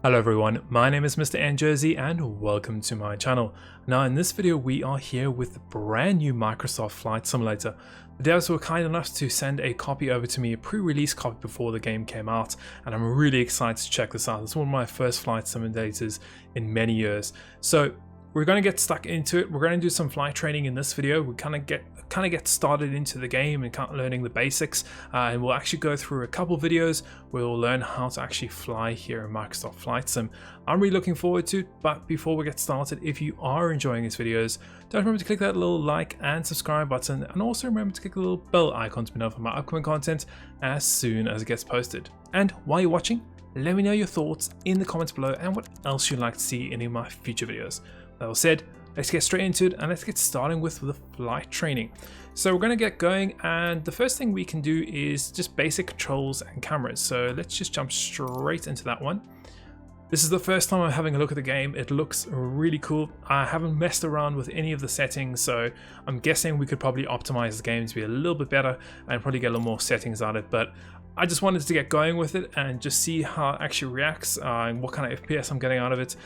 Hello everyone, my name is MrNJersey and welcome to my channel. Now in this video we are here with the brand new Microsoft Flight Simulator. The devs were kind enough to send a copy over to me, a pre-release copy before the game came out, and I'm really excited to check this out. It's one of my first flight simulators in many years. So we're going to get stuck into it. We're going to do some flight training in this video. We kind of get started into the game and learning the basics, and we'll actually go through a couple videos where we'll learn how to actually fly here in Microsoft Flight Sim. I'm really looking forward to it, but before we get started, if you are enjoying these videos, don't remember to click that little like and subscribe button, and also remember to click the little bell icon to be notified of my upcoming content as soon as it gets posted. And while you're watching, let me know your thoughts in the comments below and what else you'd like to see in any of my future videos. That all said, let's get straight into it and let's get started with the flight training. So we're going to get going, and the first thing we can do is just basic controls and cameras. So let's just jump straight into that one. This is the first time I'm having a look at the game. It looks really cool. I haven't messed around with any of the settings, so I'm guessing we could probably optimize the game to be a little bit better and probably get a little more settings out of it. But I just wanted to get going with it and just see how it actually reacts and what kind of FPS I'm getting out of it.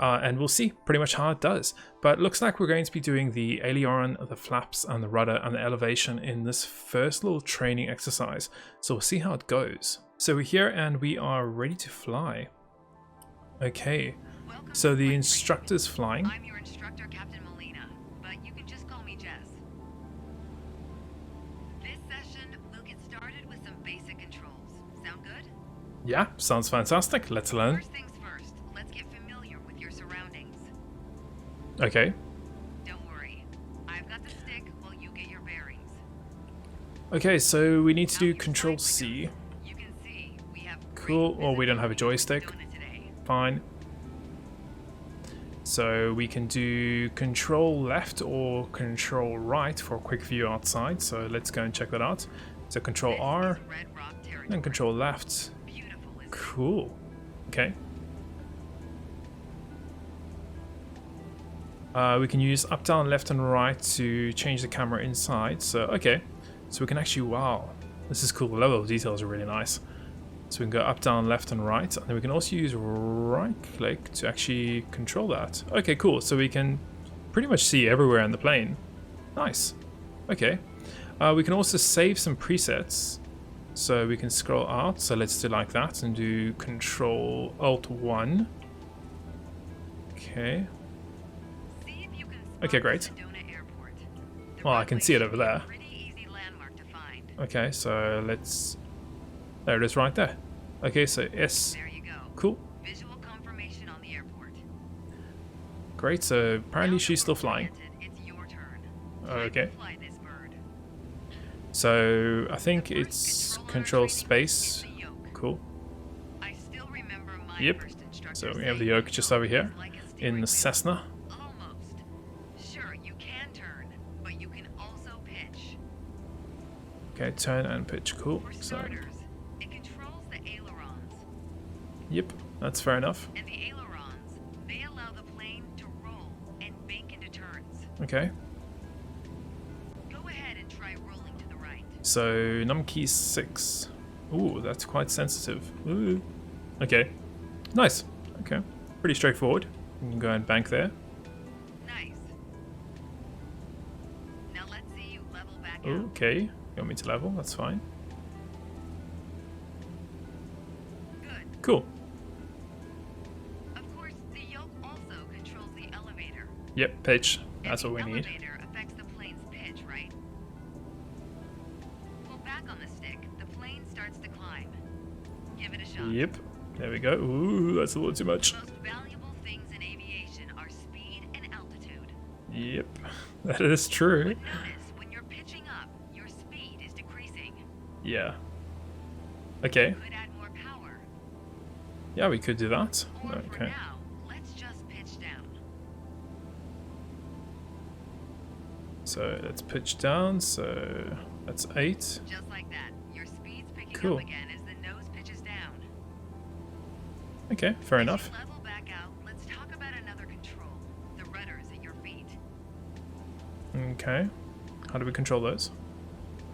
And we'll see pretty much how it does. But it looks like we're going to be doing the aileron, the flaps, and the rudder, and the elevation in this first little training exercise. So we'll see how it goes. So we're here and we are ready to fly. Okay, so the instructor's flying. I'm your instructor, Captain Molina, but you can just call me Jess. This session, we'll get started with some basic controls. Sound good? Yeah, sounds fantastic. Let's learn. First things first, let's get familiar with your surroundings. Okay. Don't worry, I've got the stick while you get your bearings. Okay, so we need to Now do you Control slide C. with us. You can see we have Cool, great or we don't have a visibility joystick. in Arizona today. Fine. So we can do Control Left or Control Right for a quick view outside. So let's go and check that out. So Control This R is Red Rock territory. and Control Left. Beautiful, isn't it? Cool. Okay. We can use up, down, left, and right to change the camera inside. So, okay. So we can actually, wow. This is cool. The level of details are really nice. So we can go up, down, left, and right. And then we can also use right click to actually control that. Okay, cool. So we can pretty much see everywhere in the plane. Nice. Okay. We can also save some presets. So we can scroll out. So let's do like that and do Control Alt 1. Okay. See if you can Okay, spot great. Sedona Airport. The Well, I can runway see it should over be a there. pretty easy landmark to find. Okay, so let's... There it is right there. Okay, so S. There you go. Cool. Visual confirmation on the airport. Great, so apparently Now she's that still we're flying. oriented, It's your turn. Okay. Time to fly this bird. So I think The first it's control Control on our training Space. is the yoke. Cool. I still remember my Yep. first instructor So we have the saying yoke just over here like a in steering the wheel. Cessna. Almost. Sure, you can turn, but you can also pitch. Okay, turn and pitch. Cool. For So, starters, it controls the ailerons. yep, that's fair enough. And the ailerons, they allow the plane to roll and bank into turns. Okay. Go ahead and try rolling to the right. So num key 6. Ooh, that's quite sensitive. Ooh. Okay. Nice. Okay. Pretty straightforward. You can go and bank there. Nice. Now let's see you level back out. Okay. You want me to level? That's fine. Good. Cool. Of course, the yoke also controls the elevator. Yep, pitch. That's And what we the need. elevator affects the plane's pitch, right? Pull back on the stick. The plane starts to climb. Give it a shot. Yep. There we go. Ooh, that's a little too much. The most valuable things in aviation are speed and altitude. Yep. That is true. But notice, when you're pitching up, your speed is decreasing. Yeah. Okay. Could add more power. Yeah, we could do that. Or for Okay. now, let's just pitch down. So let's pitch down. So that's 8. Just like that. Your speed's picking Cool. up again as the nose pitches down. Okay, fair As enough. you level back out, let's talk about another control. The rudders at your feet. Okay. How do we control those?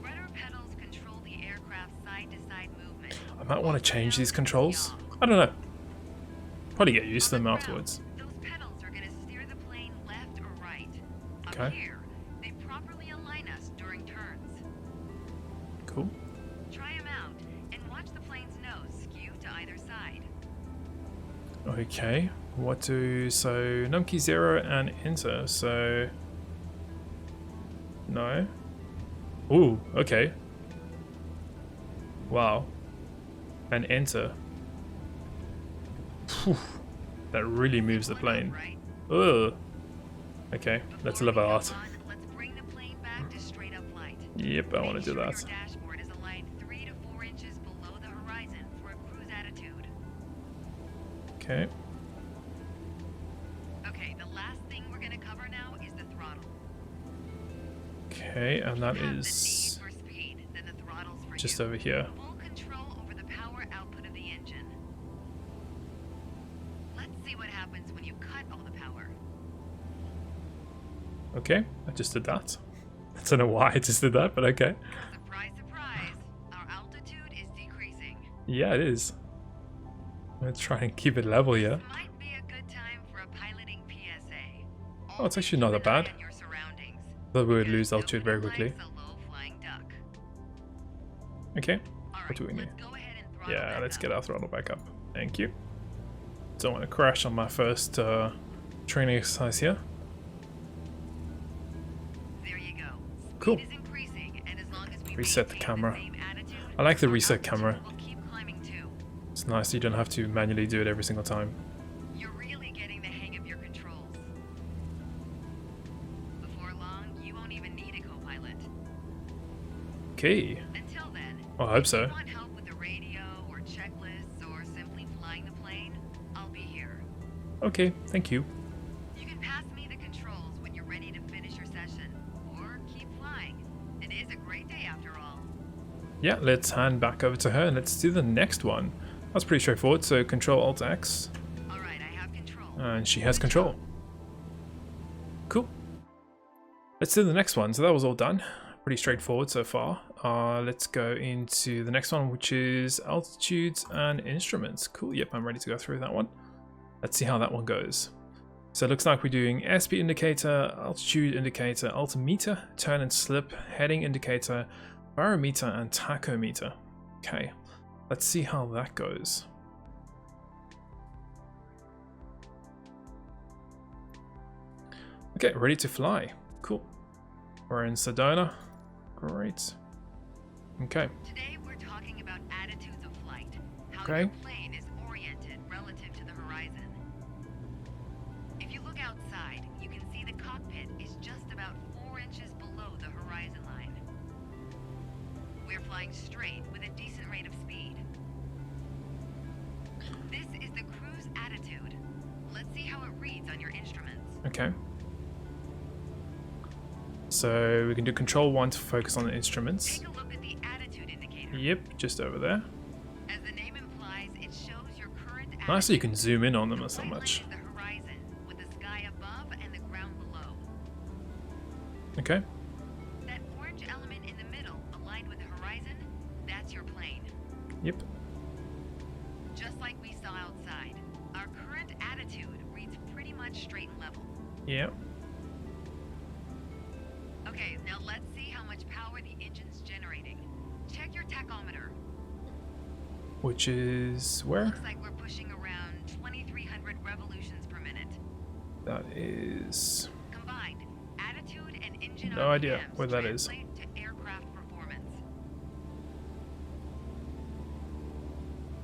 Rudder pedals control the aircraft's side-to-side movement. I might want to change these controls. I don't know. Probably get used to them On the afterwards. ground, those pedals are going to steer the plane left or right. Up Okay. here, they properly align us during turns. Cool. Try them out and watch the plane's nose skew to either side. Okay. What do... So, numkey 0 and enter. So... No. Ooh, okay. Wow. And enter. Phew. That really moves the plane. Right? Ugh. Okay, let's Before we level go out. on, let's bring the plane back to straight up flight. Yep, I want to do Make that. sure your dashboard is aligned 3 to 4 inches below the horizon for a cruise attitude. Okay. Okay, the last thing we're going to cover now is the throttle. Okay, and that If you have is the need for speed, then the throttle's for just you. over here. Full control over the power output of the engine. Let's see what happens when you cut all the power. Okay, I just did that. I don't know why I just did that, but okay. Surprise, surprise, our altitude is decreasing. Yeah, it is. Let's try and keep it level here. This might be a good time for a piloting PSA. Oh, it's actually not that bad. Your surroundings. Thought we would lose altitude very quickly. Likes a low-flying duck. Okay, All what do we right, need? let's go ahead and throttle Yeah, back let's up. get our throttle back up. Thank you. Don't want to crash on my first training exercise here. There you go. Speed Cool. is increasing, and as long as we Reset the maintain camera. same attitude, I like the our reset altitude camera. will keep climbing too. It's nice you don't have to manually do it every single time. You're really getting the hang of your controls. Before long, you won't even need a co-pilot. Okay, Until then, I hope if so. you want help with the radio or checklists or simply flying the plane, I'll be here. Okay, thank you. You can pass me the controls when you're ready to finish your session, or keep flying. It is a great day after all. Yeah, let's hand back over to her and let's do the next one. That's pretty straightforward, so Control Alt X, All right, I have control. and she has control. Cool. Let's do the next one. So that was all done. Pretty straightforward so far. Let's go into the next one, which is altitudes and instruments. Cool, yep, I'm ready to go through that one. Let's see how that one goes. So it looks like we're doing airspeed indicator, altitude indicator, altimeter, turn and slip, heading indicator, barometer, and tachometer. Okay, let's see how that goes. Okay, ready to fly. Cool. We're in Sedona. Great. Okay. Today we're talking about attitudes of flight, how Okay. your plane is oriented relative to the horizon. If you look outside, you can see the cockpit is just about 4 inches below the horizon line. We're flying straight with a decent rate of speed. This is the cruise attitude. Let's see how it reads on your instruments. Okay. So we can do Control 1 to focus on the instruments. Take a look at the attitude indicator. Yep, just over there. As the name implies, it shows your current attitude. Nice that you can zoom in on them so Right much. line is the horizon, with the sky above and the ground below. Okay. That orange element in the middle, aligned with the horizon, that's your plane. Yep. Just like we saw outside, our current attitude reads pretty much straight and level. Yep. Okay, now let's see how much power the engine's generating. Check your tachometer. Which is where? Looks like we're pushing around 2,300 revolutions per minute. That is... Combined, attitude and engine No idea RPMs where that is. translate to aircraft performance.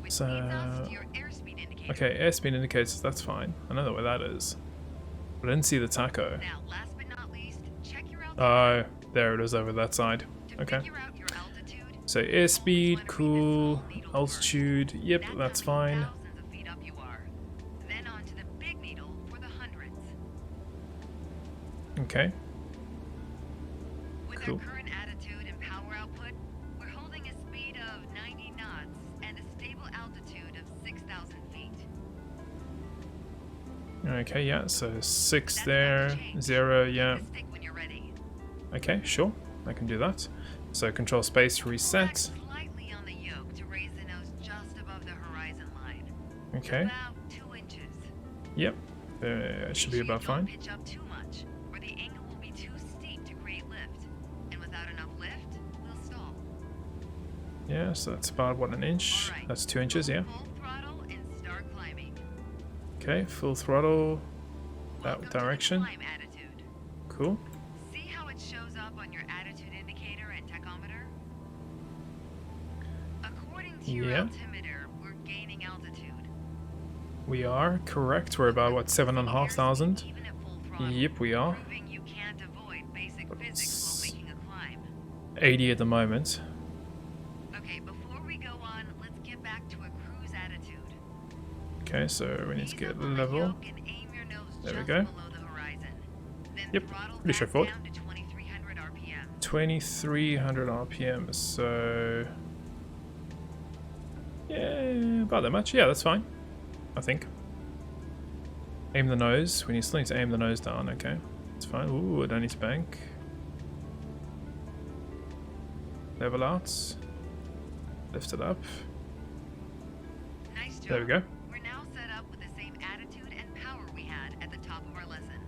Which So- leads us to your airspeed indicator. Okay, airspeed indicators, that's fine. I know where that is. But I didn't see the tacho. Now, last but not least, check your altitude. Oh, there it is over that side. To Okay. figure out your altitude, So airspeed, cool. Altitude, yep, that's how many fine. thousands of feet up you are. Then on to the big needle for the hundreds. Okay. With Cool. our current attitude and power output, we're holding a speed of 90 knots and a stable altitude of 6,000 feet. Okay, yeah, so 6 That's there, about to change. 0, Hit yeah. the stick when you're ready. Okay, sure, I can do that. So control space, Pull back reset. slightly on the yoke to raise the nose just above the horizon line. Okay, About 2 inches. Yep, it should be about fine. Pitch up too much, or the angle will be too steep to create lift, and without enough lift, we'll stall. Yeah, so that's about what, an inch? All right. That's 2 inches, yeah. Full throttle and start climbing. Okay, full throttle, that Welcome to the direction. climb attitude. Cool. See how it shows up on your attitude indicator and tachometer? According to your Yeah. altimeter, we're gaining altitude. We are correct. We're about what, 7,500? Even at full throttle, Yep, we are. proving you can't avoid basic physics while making a climb. 80 at the moment. Okay, before we go on, let's get back to a cruise attitude. Okay, so we need to Ease get up on the level. yoke and aim your nose There we just go. below the horizon. Then Yep, throttle pretty back straightforward. down to 2300 RPM. 2300 RPM, so yeah, about that much. Yeah, that's fine, I think. Aim the nose. We still need to aim the nose down. Okay, it's fine. Ooh, I don't need to bank. Level out. Lift it up. Nice job. There we go. We're now set up with the same attitude and power we had at the top of our lesson.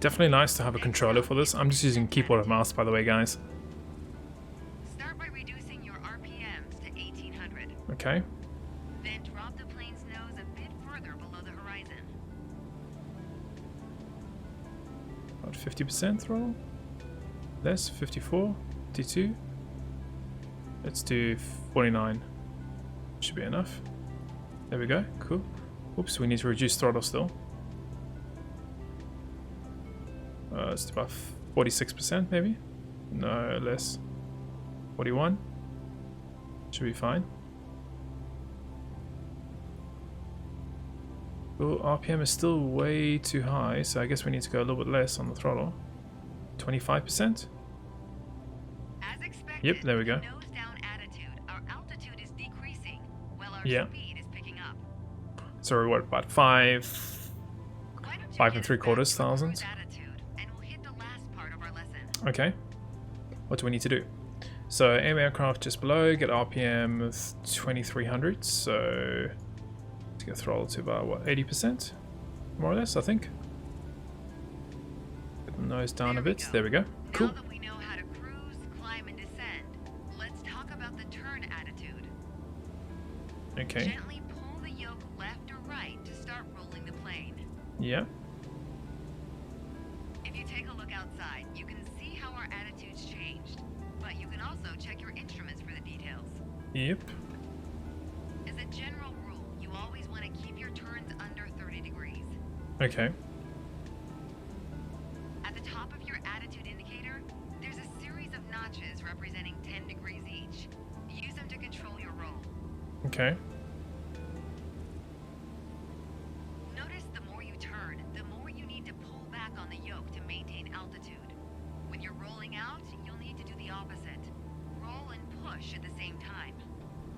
Definitely nice to have a controller for this. I'm just using keyboard and mouse, by the way, guys. Start by reducing your RPMs to 1800. Okay. Then drop the plane's nose a bit further below the horizon. About 50% throttle. Less, 54, 52. Let's do 49. Should be enough. There we go. Cool. Oops, we need to reduce throttle still. It's about 46% maybe. No, less. 41. Should be fine. Oh, RPM is still way too high, so I guess we need to go a little bit less on the throttle. 25%. As expected, Yep, there we go. with the nose down attitude, our altitude is decreasing while our Yeah. speed is picking up. So we're what, about 5 Why don't you 5 get and us 3/4 back to a thousand. cruise attitude, and we'll hit the last part of our lesson. Okay. What do we need to do? So aim aircraft just below, get RPM of 2300, so let's get throttle to about what, 80%? More or less, I think. Get the nose down There a we bit. go. There we go. Cool. Now that we know how to cruise, climb, and descend, let's talk about the turn attitude. Okay. Gently pull the yoke left or right to start rolling the plane. Yeah. If you take a look outside, you can see how our attitude's changed. But you can also check your instruments for the details. Yep. As a general rule, you always want to keep your turns under 30 degrees. Okay. At the top of your attitude indicator, there's a series of notches representing 10 degrees each. Use them to control your roll. Okay. Notice the more you turn, the more you need to pull back on the yoke to maintain altitude. When you're rolling out, you'll need to do the opposite. Roll and push at the same time.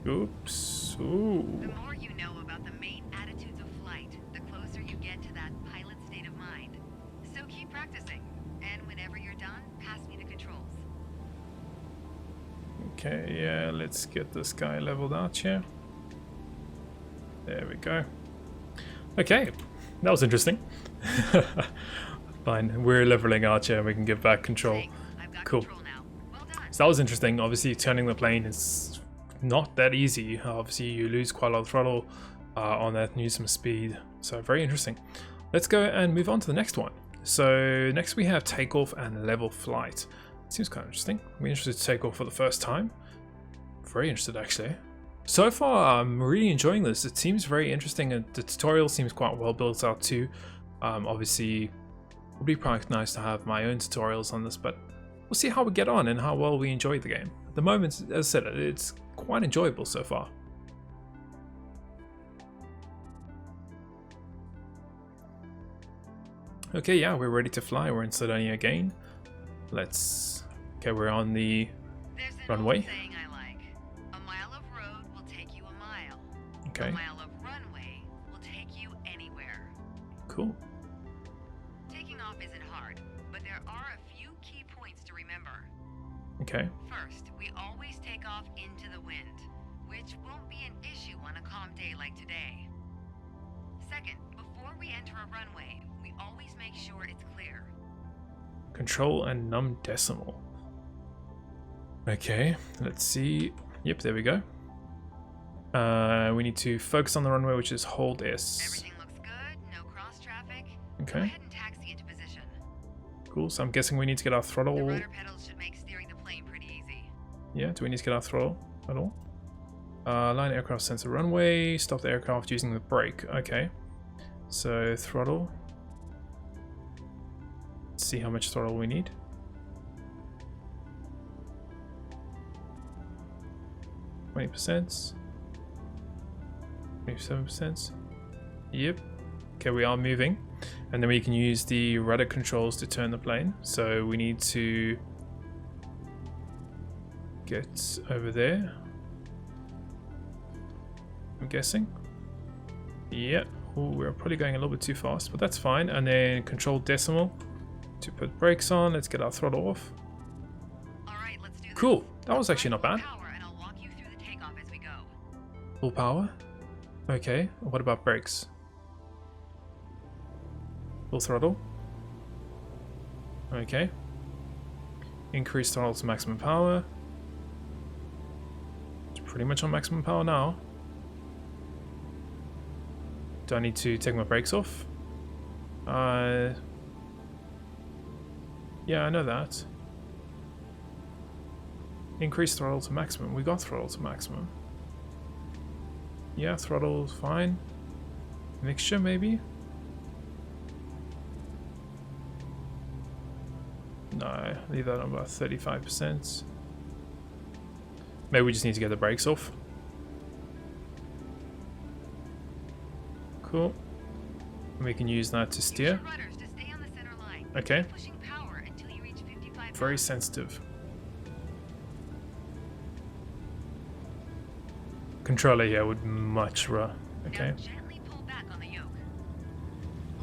Oops. Ooh. The more you know about the main attitudes of flight, the closer you get to that pilot state of mind. So keep practicing, and whenever you're done, pass me the controls. Okay, yeah, let's get this guy leveled out here. There we go. Okay, that was interesting. Fine, we're leveling out here and we can give back control. Thanks, I've got Cool. control now. Well done. So that was interesting. Obviously, turning the plane is not that easy. Obviously, you lose quite a lot of throttle on that and use some speed. So very interesting. Let's go and move on to the next one. So next we have takeoff and level flight. Seems kind of interesting. We're interested to take off for the first time. Very interested, actually. So far, I'm really enjoying this. It seems very interesting, and the tutorial seems quite well built out too. Obviously, it would be quite nice to have my own tutorials on this, but we'll see how we get on and how well we enjoy the game. At the moment, as I said, it's quite enjoyable so far. Okay, yeah, we're ready to fly. We're in Sardinia again. Let's... Okay, we're on the There's an runway. old saying I like. A mile of road will take you a mile. Okay, A mile of runway will take you anywhere. cool. Taking off isn't hard, but there are a few key points to remember. Okay, First, we always take off into the wind, which won't be an issue on a calm day like today. Second, before we enter a runway, we always make sure it's clear. Control and num decimal. Okay, let's see. Yep, there we go. We need to focus on the runway, which is hold S. Everything looks good, no cross traffic. Okay. Go ahead and taxi into position. Cool, so I'm guessing we need to get our The throttle. rudder pedals should make steering the plane pretty easy. Yeah, do we need to get our throttle at all? Line aircraft sensor runway, stop the aircraft using the brake. Okay, so throttle. Let's see how much throttle we need. 20%. 27%. Yep. Okay, we are moving. And then we can use the rudder controls to turn the plane. So we need to get over there, I'm guessing. Yeah. Oh, we're probably going a little bit too fast, but that's fine. And then control decimal to put brakes on. Let's get our throttle off. All right, let's do this. Cool. That was actually not bad. Power, and I'll walk you through the takeoff as we go. Full power. Okay. What about brakes? Full throttle. Okay. Increase throttle to maximum power. It's pretty much on maximum power now. Do I need to take my brakes off? Yeah, I know that. Increase throttle to maximum. We got throttle to maximum. Yeah, throttle's fine. Mixture, maybe? No, leave that on about 35%. Maybe we just need to get the brakes off. Cool. And we can use that to steer. Use your rudders to stay on the center line. Okay. Keep pushing power until you reach 55 Very knots. sensitive. Controller here would much rather. Okay. Now gently pull back on the yoke.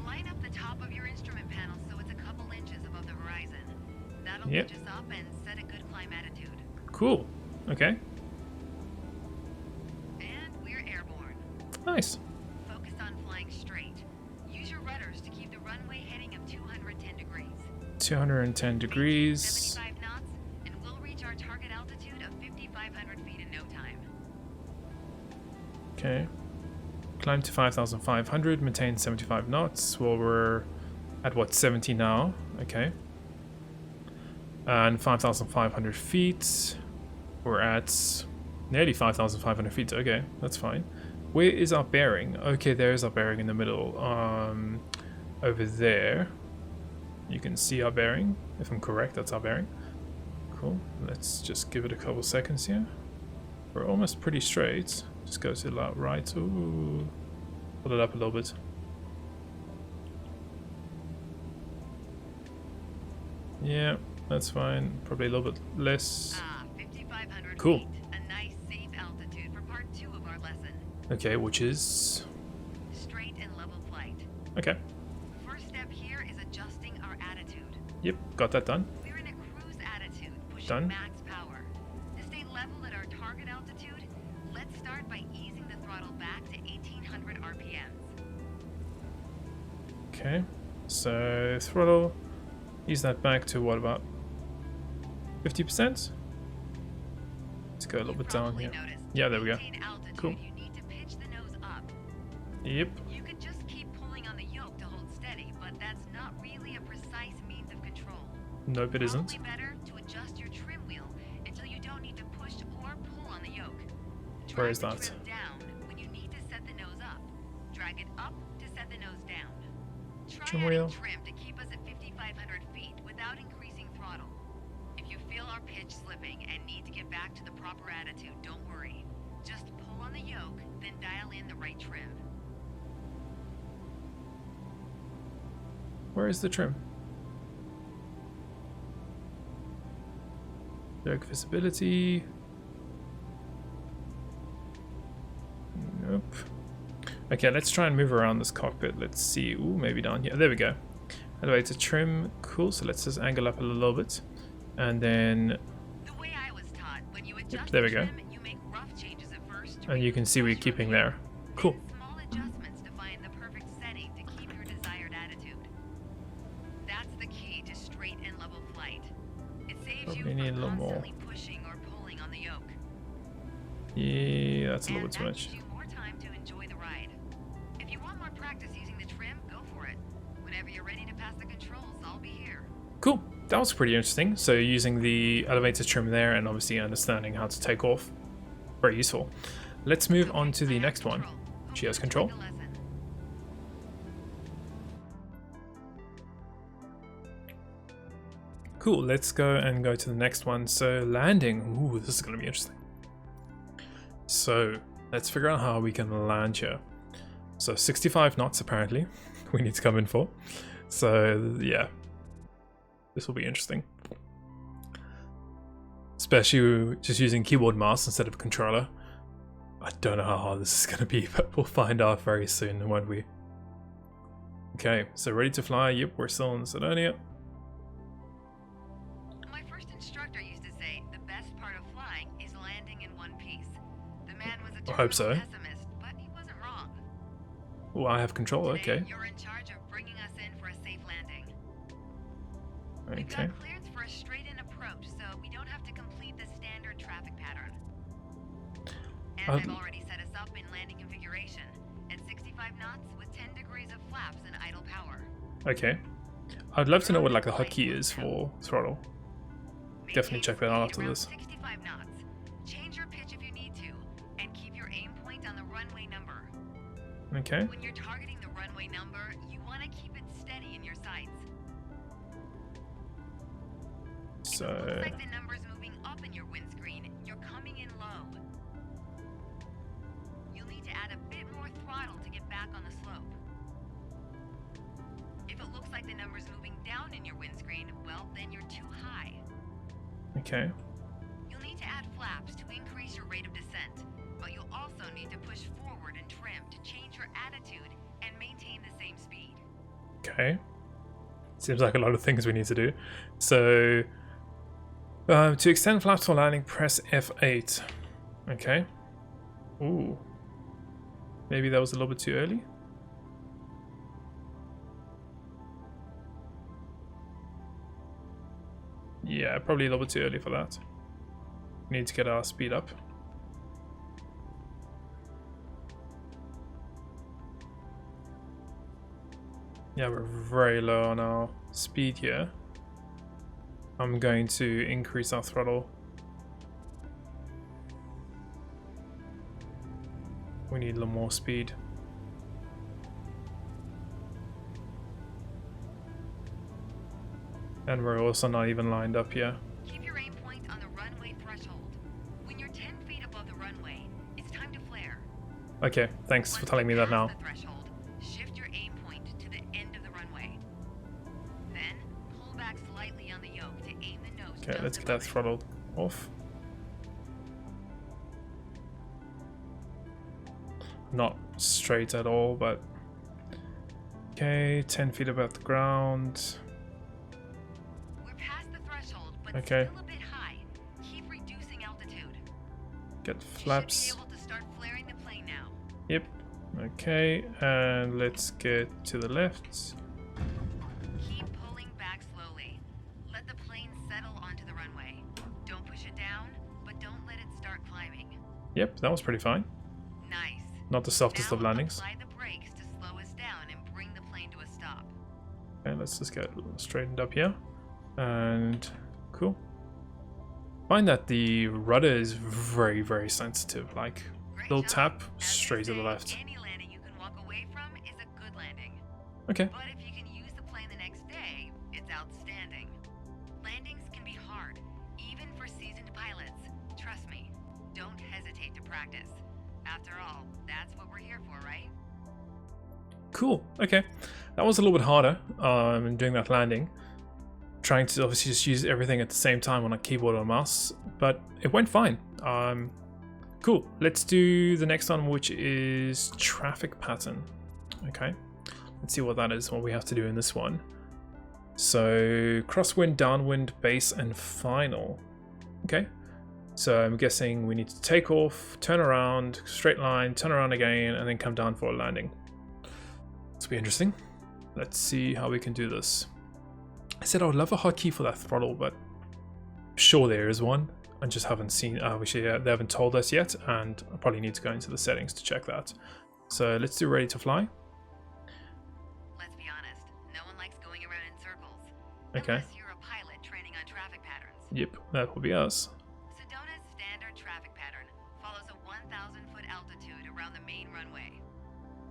Line up the top of your instrument panel so it's a couple inches above the horizon. That'll Yep. pitch us up and set a good climb attitude. Cool. Okay. And we're airborne. Nice. Focus on flying straight. Use your rudders to keep the runway heading of 210 degrees. 210 degrees. 75 knots, and we'll reach our target altitude of 5,500 feet in no time. Okay. Climb to 5,500, maintain 75 knots. Well, we're at what, 70 now? Okay. And 5,500 feet. We're at nearly 5,500 feet. Okay, that's fine. Where is our bearing? Okay, there's our bearing in the middle. Over there. You can see our bearing. If I'm correct, that's our bearing. Cool. Let's just give it a couple seconds here. We're almost pretty straight. Just go to the right. Ooh. Pull it up a little bit. Yeah, that's fine. Probably a little bit less. 5,500 Cool. feet. A nice safe altitude for part 2 of our lesson. Okay, which is... Straight and level flight. Okay. First step here is adjusting our attitude. Yep, got that done. We're in a cruise attitude, pushing Done. max power. To stay level at our target altitude, let's start by easing the throttle back to 1,800 RPMs. Okay, so throttle. Ease that back to what, about 50%? Let's go a little bit down here. Yeah, there we go. Cool. You need to pitch the nose up. Yep. You could just keep pulling on the yoke to hold steady, but that's not really a precise means of control. Nope, it isn't. Probably better to adjust your trim wheel until you don't need to push or pull on the yoke. Where Drag is the that? trim down when you need to set the nose up. Drag it up to set the nose down. Try Trim adding wheel. trim to keep us at 5,500 feet without increasing throttle. If you feel our pitch slipping and need to get back to the proper attitude, don't worry. Just pull on the yoke, then dial in the right trim. Where is the trim? Yoke visibility. Nope. Okay, let's try and move around this cockpit. Let's see. Ooh, maybe down here. There we go. Elevator trim. Cool. So let's just angle up a little bit. And then... The way I was taught, when you adjust there the we go. trim, you make rough changes at first. And you can see we're keeping there. Cool. Small adjustments to find the perfect Yeah, that's a little And bit too that much. gives you more time to enjoy the ride. If you want more practice using the trim, go for it. Whenever you're ready to pass the controls, I'll be here. Cool. That was pretty interesting. So using the elevator trim there and obviously understanding how to take off, very useful. Let's move on to the next one. She has control. Cool, let's go to the next one. So landing, ooh, this is gonna be interesting. So let's figure out how we can land here. So 65 knots apparently, we need to come in for. So yeah, this will be interesting. Especially just using keyboard mouse instead of controller. I don't know how hard this is gonna be, but we'll find out very soon, won't we? Okay, so ready to fly, yep, we're still in Sidonia. I hope so. But he wasn't wrong. Oh, I have control, Today, okay. You're in charge of bringing us in for a safe landing. We've Okay. got clearance for a straight-in approach, so we don't have to complete the standard traffic pattern. And I've already set us up in landing configuration at 65 knots with 10 degrees of flaps and idle power. Okay. I'd love to know what like the hotkey is for throttle. Definitely check that out after this. 65 knots. Change your pitch if you need to, and keep your aim point on the runway number. Okay. When you're targeting the runway number, you want to keep it steady in your sights. So If it looks like the number's moving up in your windscreen, you're coming in low. You'll need to add a bit more throttle to get back on the slope. If it looks like the number's moving down in your windscreen, well, then you're too high. okay. You'll need to add flaps to increase your rate of descent, but you'll also need to push forward and trim to change your attitude and maintain the same speed. Okay. Seems like a lot of things we need to do. So to extend flaps for landing, press F8. Okay. Ooh. Maybe that was a little bit too early. Yeah, probably a little bit too early for that. We need to get our speed up. Yeah, we're very low on our speed here. I'm going to increase our throttle. We need a little more speed. And we're also not even lined up here. Keep your aim point on the runway threshold. When you're 10 feet above the runway, it's time to flare. Okay, thanks for telling me that now. Once you pass the threshold, shift your aim point to the end of the runway. Then, pull back slightly on the yoke to aim the nose. Okay, just let's get that above it. throttle off. Not straight at all, but okay, 10 feet above the ground. We're past the threshold, but Okay. still a bit high. Keep reducing altitude. Get You should flaps. be able to start flaring the plane now. Yep. Okay, and let's get to the left. Keep pulling back slowly. Let the plane settle onto the runway. Don't push it down, but don't let it start climbing. Yep, that was pretty fine. Nice. Not the softest Now of landings. apply the brakes to slow us down and bring the plane to a stop. Okay, let's just get straightened up here. And cool. Find that the rudder is very, very sensitive. Like, Great little job. tap As they straight to the say, left. Any landing you can walk away from is a good landing. Okay. But if you can use the plane the next day, it's outstanding. Landings can be hard, even for seasoned pilots. Trust me, don't hesitate to practice. After all, that's what we're here for, right? Cool. Okay. That was a little bit harder in doing that landing. Trying to obviously just use everything at the same time on a keyboard or mouse, but it went fine. Cool. Let's do the next one, which is traffic pattern. Okay. Let's see what that is, what we have to do in this one. So crosswind, downwind, base, and final. Okay. So I'm guessing we need to take off, turn around, straight line, turn around again, and then come down for a landing. This will be interesting. Let's see how we can do this. I said I would love a hotkey for that throttle, but sure there is one. I just haven't seen, obviously they haven't told us yet, and I probably need to go into the settings to check that. So let's do ready to fly. Let's be honest, no one likes going around in circles. Okay. Unless you're a pilot training on traffic patterns. Yep, that will be us. Sedona's standard traffic pattern follows a 1,000-foot altitude around the main runway.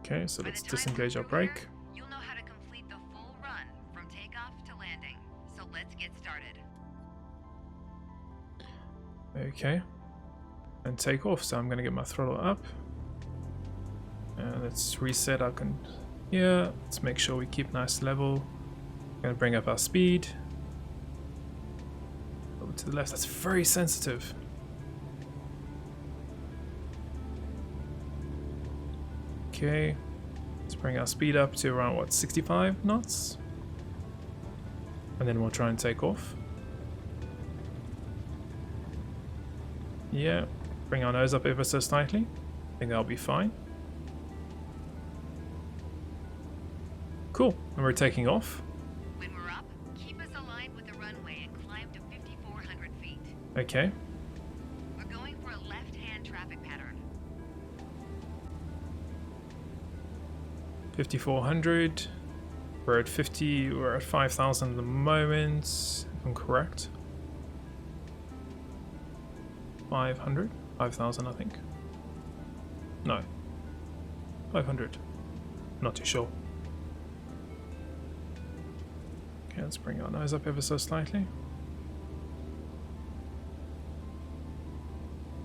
Okay, so By let's the time disengage we're our through brake. here, you'll know how to complete the full run from takeoff to landing. So let's get started. Okay, and take off. So I'm gonna get my throttle up. Let's reset our yeah. Let's make sure we keep nice level. Gonna bring up our speed. Over to the left. That's very sensitive. Okay, let's bring our speed up to around what, 65 knots, and then we'll try and take off. Yeah, bring our nose up ever so slightly. I think that'll be fine. Cool, and we're taking off. When we're up, keep us aligned with the runway and climb to 5,400 feet. Okay, We're going for a left-hand traffic pattern. 5,400. We're at 50. We're at 5,000 at the moment, if I'm correct. 500, 5,000, I think. No, 500. Not too sure. Okay, let's bring our nose up ever so slightly.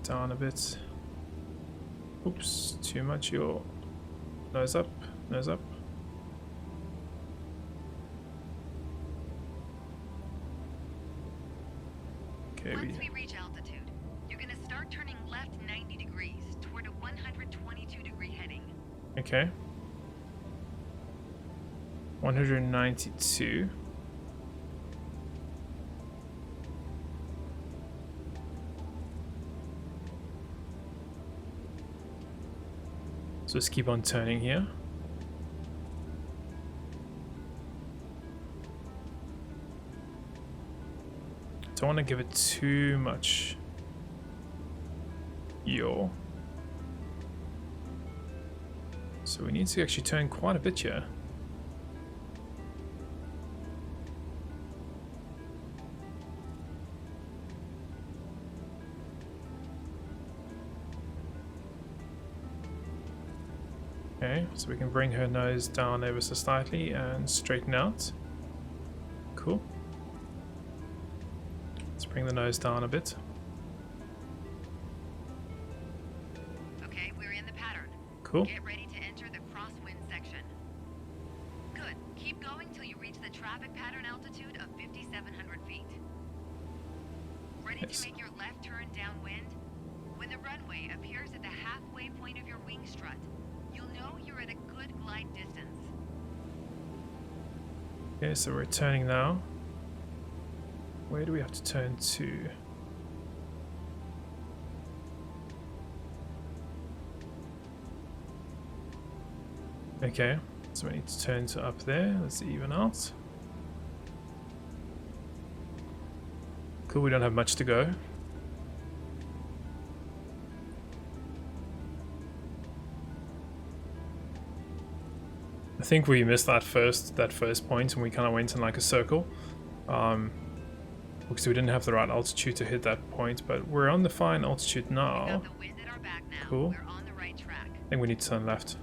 Down a bit. Oops, too much. Your nose up, nose up. Okay, Once we reach altitude, you're going to start turning left 90 degrees toward a 122-degree heading. okay. 192. So let's keep on turning here. Don't want to give it too much yaw. So we need to actually turn quite a bit here. Okay, so we can bring her nose down ever so slightly and straighten out. Cool. Let's bring the nose down a bit. Okay, we're in the pattern. Cool. Get ready to enter the crosswind section. Good. Keep going till you reach the traffic pattern altitude of 5,700 feet. Ready Yes. to make your left turn downwind? When the runway appears at the halfway point of your wing strut, you'll know you're at a good glide distance. Okay, so we're turning now. Where do we have to turn to? Okay, so we need to turn to up there. Let's even out. Cool, we don't have much to go. I think we missed that first point, and we kind of went in like a circle, because we didn't have the right altitude to hit that point. But we're on the fine altitude We now. got the wind at our back now. Cool. We're on the right track. I think we need to turn left.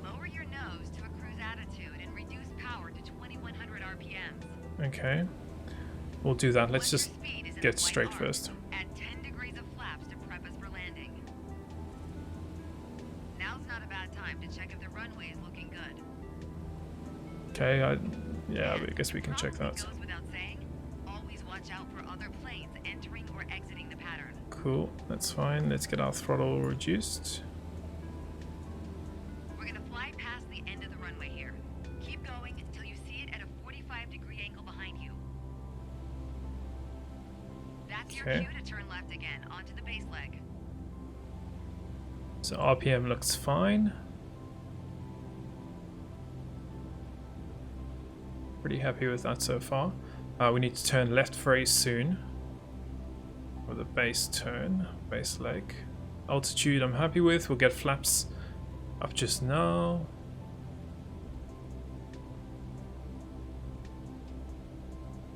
Lower your nose to a cruise attitude and reduce power to 2,100 RPMs. Okay, we'll do that. Let's Once your just speed is in a get slight straight arc, first. Add 10 degrees of flaps to prep us for landing. Now's not a bad time to check if the runway is looking good. Okay, yeah, I guess we can check Probably that. goes without saying, always watch out for other planes entering or exiting the pattern. Cool, that's fine. Let's get our throttle reduced. We're gonna fly past the end of the runway here. Keep going until you see it at a 45-degree angle behind you. That's your Okay. cue to turn left again onto the base leg. So RPM looks fine. Pretty happy with that so far. We need to turn left very soon. Or the base turn, base leg. Altitude I'm happy with. We'll get flaps up just now.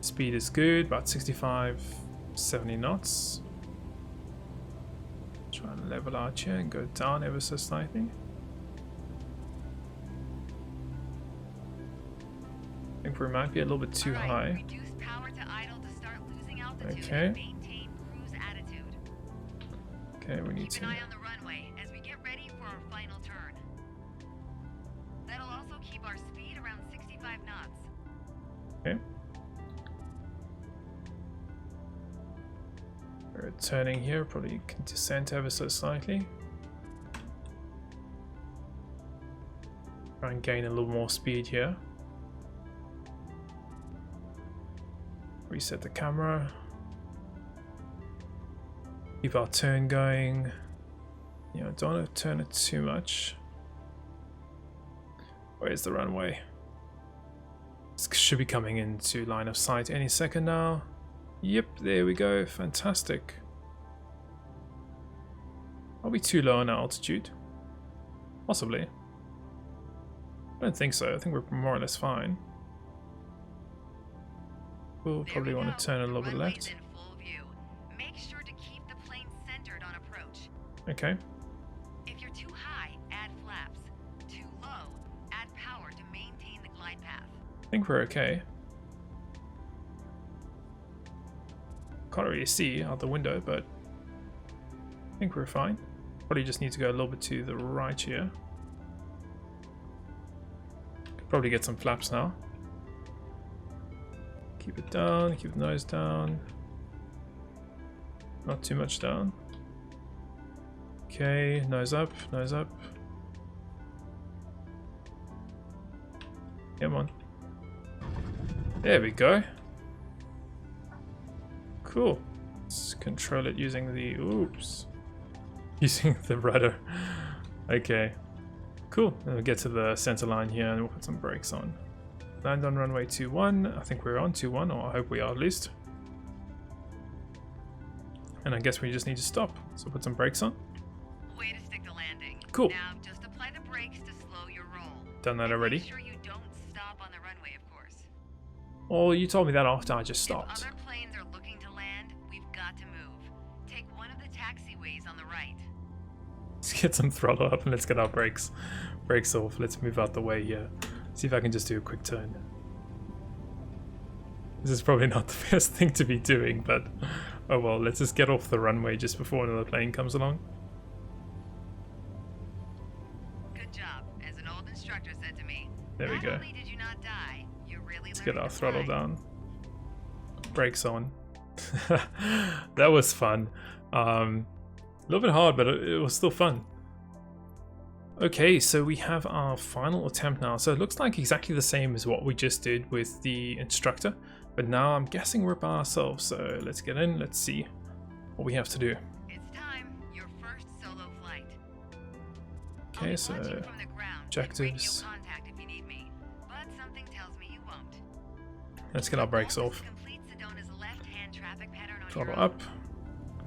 Speed is good, about 65, 70 knots. Try and level out here and go down ever so slightly. I think we might be a little bit too high. Reduce power to idle to start losing altitude Okay. and maintain cruise attitude. Okay, we need Keep to. an eye on the runway as we get ready for our final turn. That'll also keep our speed around 65 knots. Okay. We're turning here, probably can descend ever so slightly. Try and gain a little more speed here. Reset the camera. Keep our turn going. You know, don't want to turn it too much. Where's the runway? This should be coming into line of sight any second now. Yep, there we go. Fantastic. Are we too low on our altitude? Possibly. I don't think so. I think we're more or less fine. We'll probably want to turn a little bit left. In full view. Make sure to keep the plane centered on approach. Okay. If you're too high, add flaps. Too low, add power to maintain the glide path. I think we're okay. Can't really see out the window, but I think we're fine. Probably just need to go a little bit to the right here. Could probably get some flaps now. Keep it down, keep the nose down. Not too much down. Okay, nose up, nose up. Come on. There we go. Cool. Let's control it using the using the rudder. Okay. Cool. Then we'll get to the center line here and we'll put some brakes on. Land on runway 21. I think we're on 21, or I hope we are at least. And I guess we just need to stop. So put some brakes on. Way to stick the landing. Cool. Now just apply the brakes to slow your roll. Done that And already. Make sure you don't stop on the runway, of course. Well, you told me that after I just If stopped. other planes are looking to land, we've got to move. Take one of the taxiways on the right. Let's get some throttle up and let's get our brakes off. Let's move out the way here. See if I can just do a quick turn. This is probably not the best thing to be doing, but oh well, let's just get off the runway just before another plane comes along. Good job, as an old instructor said to me. There we Not go. only did you not die, you really Let's get learned our to throttle fly. down. Brakes on. That was fun. A little bit hard, but it was still fun. Okay, so we have our final attempt now. So it looks like exactly the same as what we just did with the instructor, but now I'm guessing we're by ourselves. So let's get in, let's see what we have to do. It's time, your first solo flight. I'll Okay, be so watching from the ground with objectives. radio contact if you need me, but something tells me you won't. Let's get our brakes Always off. complete Sedona's left-hand traffic pattern on Throttle your own. up.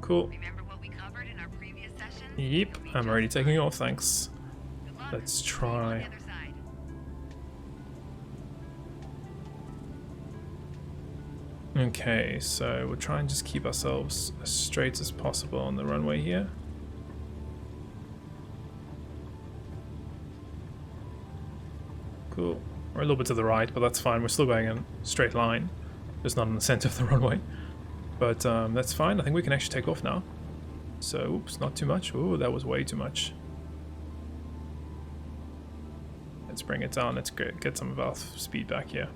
Cool. Remember what we covered in our previous session? Yep, You'll be I'm just already taking fine. off, thanks. Good luck. Let's See you on try. the other side. Okay, so we'll try and just keep ourselves as straight as possible on the runway here. Cool. We're a little bit to the right, but that's fine. We're still going in a straight line, just not in the center of the runway. But that's fine. I think we can actually take off now. So, oops, not too much. Ooh, that was way too much. Let's bring it down. Let's get some of our speed back here.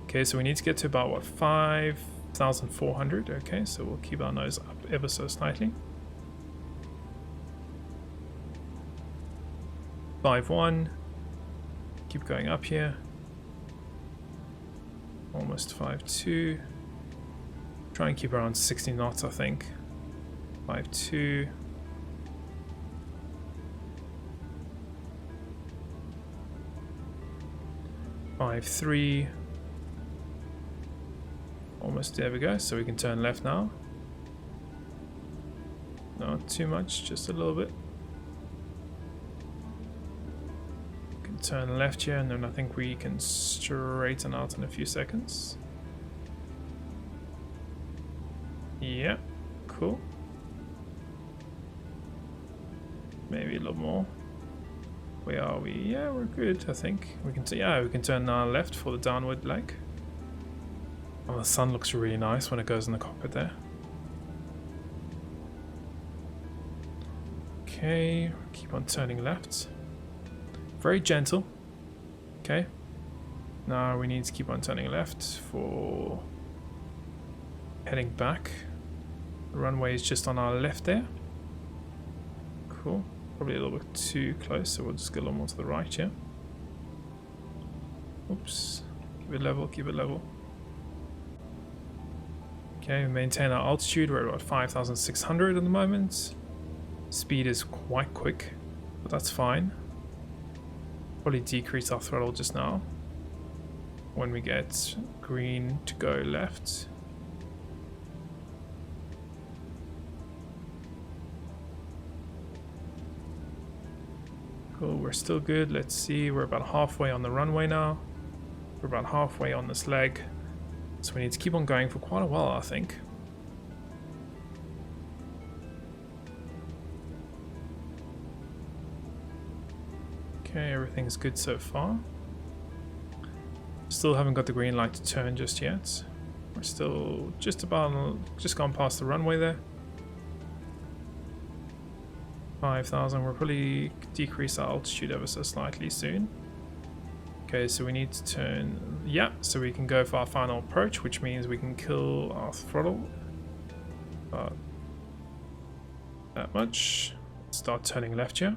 Okay, so we need to get to about, what, 5,400. Okay, so we'll keep our nose up ever so slightly. 5.1. Keep going up here. Almost 5.2. Try and keep around 60 knots, I think. 5.2. 5.3. Almost, there we go. So we can turn left now. Not too much, just a little bit. We can turn left here, and then I think we can straighten out in a few seconds. Yeah, cool. Maybe a little more. Where are we? Yeah, we're good, I think. We can we can turn left for the downward leg. Oh, the sun looks really nice when it goes in the cockpit there. Okay, keep on turning left. Very gentle. Okay. Now we need to keep on turning left for heading back. The runway is just on our left there. Cool. Probably a little bit too close, so we'll just go a little more to the right here. Oops. Keep it level, keep it level. Okay, we maintain our altitude. We're at about 5,600 at the moment. Speed is quite quick, but that's fine. Probably decrease our throttle just now when we get green to go left. Cool, we're still good. Let's see, we're about halfway on the runway now. We're about halfway on this leg. So we need to keep on going for quite a while, I think. Okay, everything's good so far. Still haven't got the green light to turn just yet. We're still just gone past the runway there. 5,000, we'll probably decrease our altitude ever so slightly soon. Okay, so we need to turn, yeah, so we can go for our final approach, which means we can kill our throttle. That much. Start turning left here.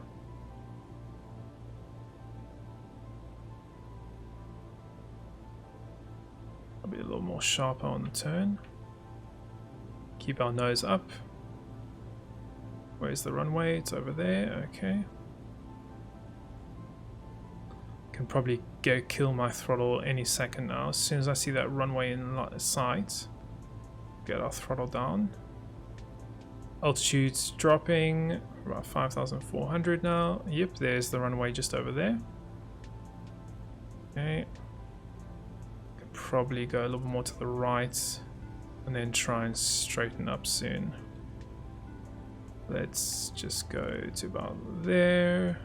I'll be a little more sharper on the turn. Keep our nose up. Where's the runway? It's over there. Okay. Can probably go kill my throttle any second now. As soon as I see that runway in sight, get our throttle down. Altitude's dropping. About 5,400 now. Yep, there's the runway just over there. Okay. Could probably go a little more to the right and then try and straighten up soon. Let's just go to about there.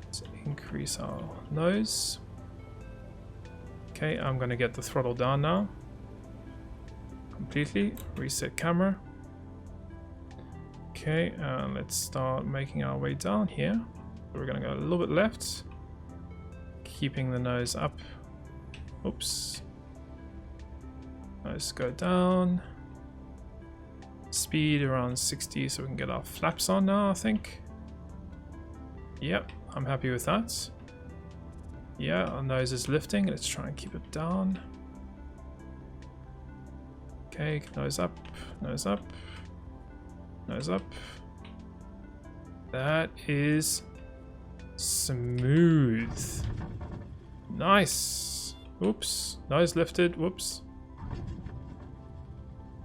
Let's increase our nose. Okay, I'm gonna get the throttle down now. Completely. Reset camera. Okay, let's start making our way down here. So we're gonna go a little bit left. Keeping the nose up. Oops. Let's go down. Speed around 60 so we can get our flaps on now, I think. Yep, I'm happy with that. Yeah, our nose is lifting. Let's try and keep it down. Okay, nose up, nose up, nose up. That is smooth. Nice. Oops, nose lifted, whoops.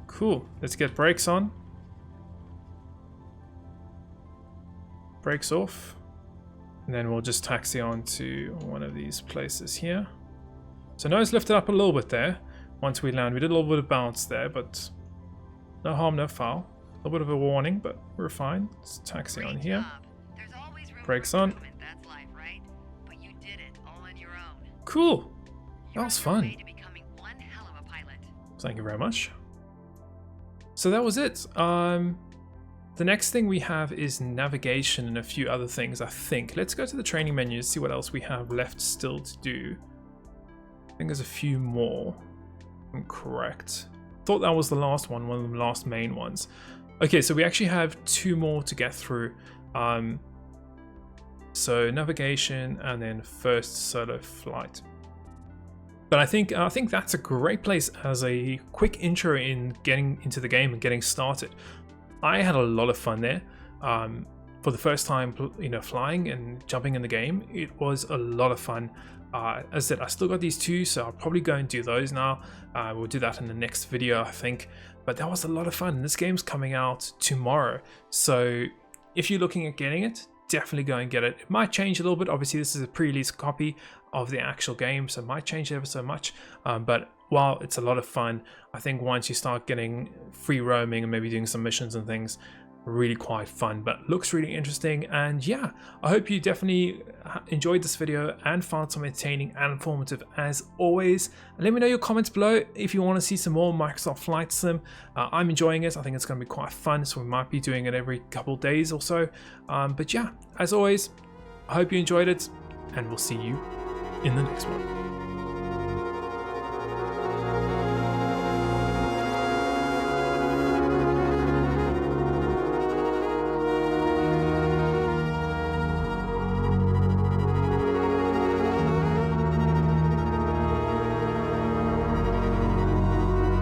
Cool, let's get brakes on. Brakes off. And then we'll just taxi on to one of these places here. So nose lifted up a little bit there. Once we land, we did a little bit of bounce there, but no harm, no foul. A little bit of a warning, but we're fine. Let's taxi on here. Brakes on. That's life, right? But you did it all on your own. Cool. That was fun. You're on your way to becoming one hell of a pilot. Thank you very much. So that was it. The next thing we have is navigation and a few other things, I think. Let's go to the training menu to see what else we have left still to do. I think there's a few more. I'm correct. Thought that was the last one of the last main ones. Okay, so we actually have two more to get through. So navigation and then first solo flight. But I think that's a great place as a quick intro in getting into the game and getting started. I had a lot of fun there. For the first time, flying and jumping in the game, it was a lot of fun. As I said, I still got these two, so I'll probably go and do those now. We'll do that in the next video, I think. But that was a lot of fun. This game's coming out tomorrow, so if you're looking at getting it, definitely go and get it. It might change a little bit. Obviously, this is a pre-release copy of the actual game, so it might change ever so much. But while it's a lot of fun, I think once you start getting free roaming and maybe doing some missions and things, really quite fun, but looks really interesting. And yeah, I hope you definitely enjoyed this video and found some entertaining and informative as always. And let me know your comments below if you want to see some more Microsoft Flight Sim. I'm enjoying it. I think it's going to be quite fun, so we might be doing it every couple of days or so. But yeah, as always, I hope you enjoyed it, and we'll see you in the next one.